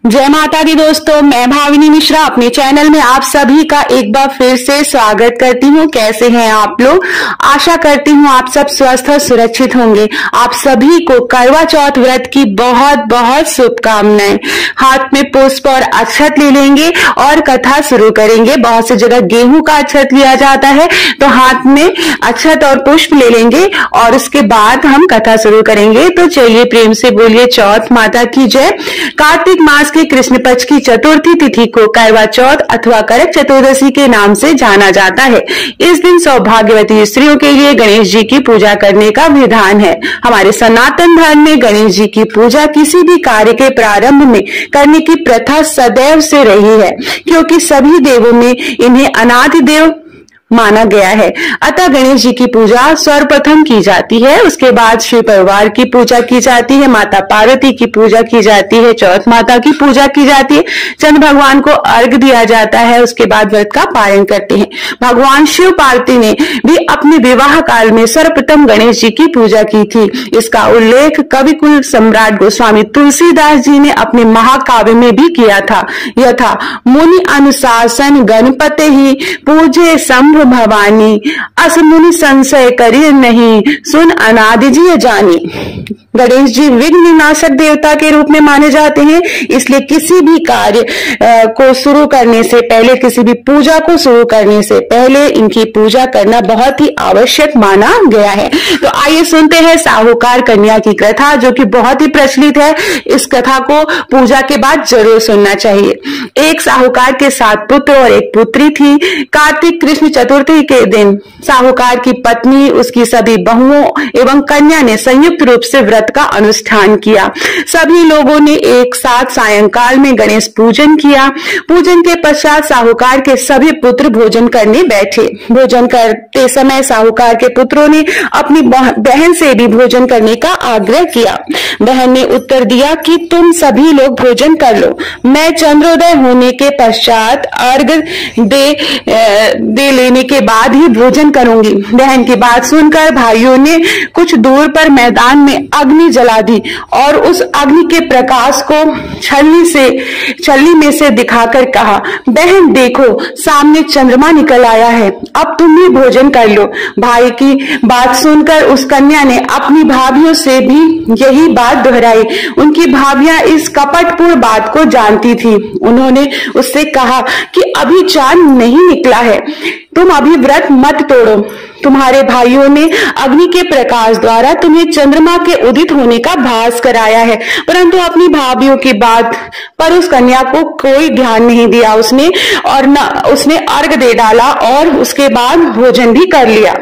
जय माता दी दोस्तों, मैं भाविनी मिश्रा अपने चैनल में आप सभी का एक बार फिर से स्वागत करती हूँ। कैसे हैं आप लोग? आशा करती हूँ आप सब स्वस्थ और सुरक्षित होंगे। आप सभी को करवा चौथ व्रत की बहुत बहुत शुभकामनाएं। हाथ में पुष्प और अक्षत ले लेंगे और कथा शुरू करेंगे। बहुत सी जगह गेहूं का अक्षत लिया जाता है, तो हाथ में अक्षत और पुष्प ले लेंगे और उसके बाद हम कथा शुरू करेंगे। तो चलिए प्रेम से बोलिए चौथ माता की जय। कार्तिक मास के कृष्ण पक्ष की चतुर्थी तिथि को करवा चौथ अथवा करक चतुर्दशी के नाम से जाना जाता है। इस दिन सौभाग्यवती स्त्रियों के लिए गणेश जी की पूजा करने का विधान है। हमारे सनातन धर्म में गणेश जी की पूजा किसी भी कार्य के प्रारंभ में करने की प्रथा सदैव से रही है, क्योंकि सभी देवों में इन्हें अनादि देव माना गया है। अतः गणेश जी की पूजा सर्वप्रथम की जाती है, उसके बाद शिव परिवार की पूजा की जाती है, माता पार्वती की पूजा की जाती है, चौथ माता की पूजा की जाती है, चंद्र भगवान को अर्घ दिया जाता है, उसके बाद व्रत का पालन करते हैं। भगवान शिव पार्वती ने भी अपने विवाह काल में सर्वप्रथम गणेश जी की पूजा की थी। इसका उल्लेख कवि कुल सम्राट गोस्वामी तुलसीदास जी ने अपने महाकाव्य में भी किया था। यथा मुनि अनुशासन गणपते ही पूजे शंभु भवानी, अस मुनि संशय करिए नहीं, सुन अनादि जी जानी। गणेश जी विघ्न विनाशक देवता के रूप में माने जाते हैं, इसलिए किसी भी कार्य को शुरू करने से पहले, किसी भी पूजा को शुरू करने से पहले इनकी पूजा करना बहुत ही आवश्यक माना गया है। तो आइए सुनते हैं साहूकार कन्या की कथा, जो कि बहुत ही प्रचलित है। इस कथा को पूजा के बाद जरूर सुनना चाहिए। एक साहूकार के 7 पुत्र और एक पुत्री थी। कार्तिक कृष्ण चतुर्थी के दिन साहूकार की पत्नी, उसकी सभी बहुओं एवं कन्या ने संयुक्त रूप से व्रत का अनुष्ठान किया। सभी लोगों ने एक साथ सायंकाल में गणेश पूजन किया। पूजन के पश्चात साहूकार के सभी पुत्र भोजन करने बैठे। भोजन करते समय साहूकार के पुत्रों ने अपनी बहन से भी भोजन करने का आग्रह किया। बहन ने उत्तर दिया कि तुम सभी लोग भोजन कर लो, मैं चंद्रोदय होने के पश्चात अर्घ दे लेने के बाद ही भोजन करूंगी। बहन की बात सुनकर भाइयों ने कुछ दूर पर मैदान में अग्नि जला दी और उस अग्नि के प्रकाश को छलनी में से दिखाकर कहा, बहन देखो सामने चंद्रमा निकल आया है, अब तुम भी भोजन कर लो। भाई की बात सुनकर उस कन्या ने अपनी भाभियों से भी यही बात दोहराई। उनकी भाभियां इस कपटपूर्ण बात को जानती थी। उन्होंने उससे कहा कि अभी चांद नहीं निकला है, तुम अभी व्रत मत तोड़ो। तुम्हारे भाइयों ने अग्नि के प्रकाश द्वारा तुम्हें चंद्रमा के उदित होने का भास कराया है। परंतु अपनी भाभियों की बात पर उस कन्या को कोई ध्यान नहीं दिया। उसने अर्घ दे डाला और उसके बाद भोजन भी कर लिया।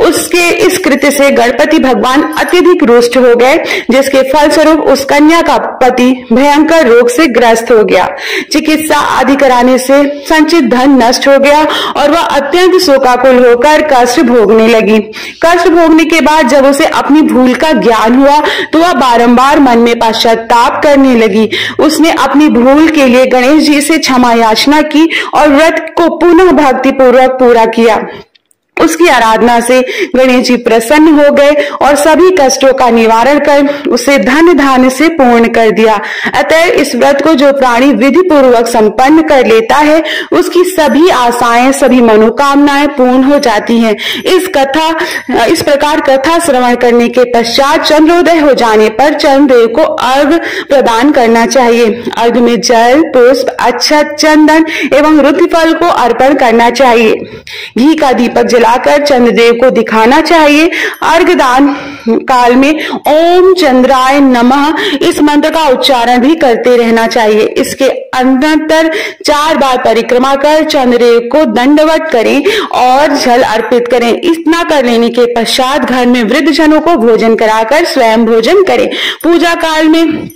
उसके इस कृत्य से गणपति भगवान अत्यधिक रुष्ट हो गए, जिसके फलस्वरूप उस कन्या का पति भयंकर रोग से ग्रस्त हो गया। चिकित्सा आदि कराने से संचित धन नष्ट हो गया और वह अत्यंत शोकाकुल होकर कष्ट भोगने लगी। कष्ट भोगने के बाद जब उसे अपनी भूल का ज्ञान हुआ तो वह बारंबार मन में पश्चाताप करने लगी। उसने अपनी भूल के लिए गणेश जी से क्षमा याचना की और व्रत को पुनः भक्ति पूर्वक पूरा किया। उसकी आराधना से गणेश जी प्रसन्न हो गए और सभी कष्टों का निवारण कर उसे धन धान्य से पूर्ण कर दिया। अतः इस व्रत को जो प्राणी विधि पूर्वक संपन्न कर लेता है, उसकी सभी आशाएं, सभी मनोकामनाएं पूर्ण हो जाती हैं। इस प्रकार कथा श्रवण करने के पश्चात चंद्रोदय हो जाने पर चंद्रदेव को अर्घ प्रदान करना चाहिए। अर्घ में जल, पुष्प, अक्षत, चंदन एवं रुद्रफल को अर्पण करना चाहिए। घी का दीपक लाकर चंद्रदेव को दिखाना चाहिए। अर्घदान काल में ओम चंद्राय नमः इस मंत्र का उच्चारण भी करते रहना चाहिए। इसके अंतर 4 बार परिक्रमा कर चंद्रदेव को दंडवत करें और जल अर्पित करें। इतना कर लेने के पश्चात घर में वृद्धजनों को भोजन कराकर स्वयं भोजन करें। पूजा काल में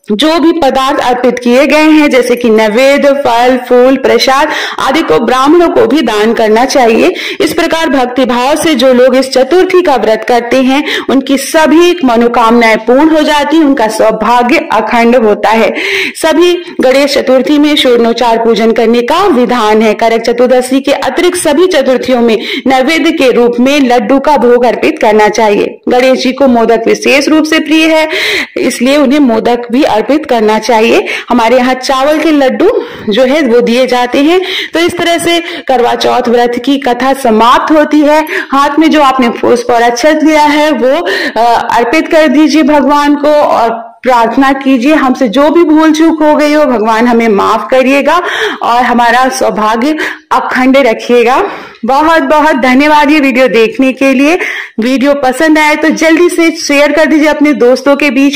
जो भी पदार्थ अर्पित किए गए हैं, जैसे कि नैवेद्य, फल, फूल, प्रसाद आदि को ब्राह्मणों को भी दान करना चाहिए। इस प्रकार भक्ति भाव से जो लोग इस चतुर्थी का व्रत करते हैं, उनकी सभी मनोकामनाएं पूर्ण हो जाती हैं, उनका सौभाग्य अखंड होता है। सभी गणेश चतुर्थी में षोडशोपचार पूजन करने का विधान है। करक चतुर्दशी के अतिरिक्त सभी चतुर्थियों में नैवेद्य के रूप में लड्डू का भोग अर्पित करना चाहिए। गणेश जी को मोदक विशेष रूप से प्रिय है, इसलिए उन्हें मोदक भी अर्पित करना चाहिए। हमारे यहाँ चावल के लड्डू जो है वो दिए जाते हैं। तो इस तरह से करवा चौथ व्रत की कथा समाप्त होती है। हाथ में जो आपने पुष्प और अक्षत लिया है वो अर्पित कर दीजिए भगवान को और प्रार्थना कीजिए हमसे जो भी भूल चूक हो गई हो भगवान हमें माफ करिएगा और हमारा सौभाग्य अखंड रखिएगा। बहुत बहुत धन्यवाद ये वीडियो देखने के लिए। वीडियो पसंद आए तो जल्दी से शेयर कर दीजिए अपने दोस्तों के बीच में।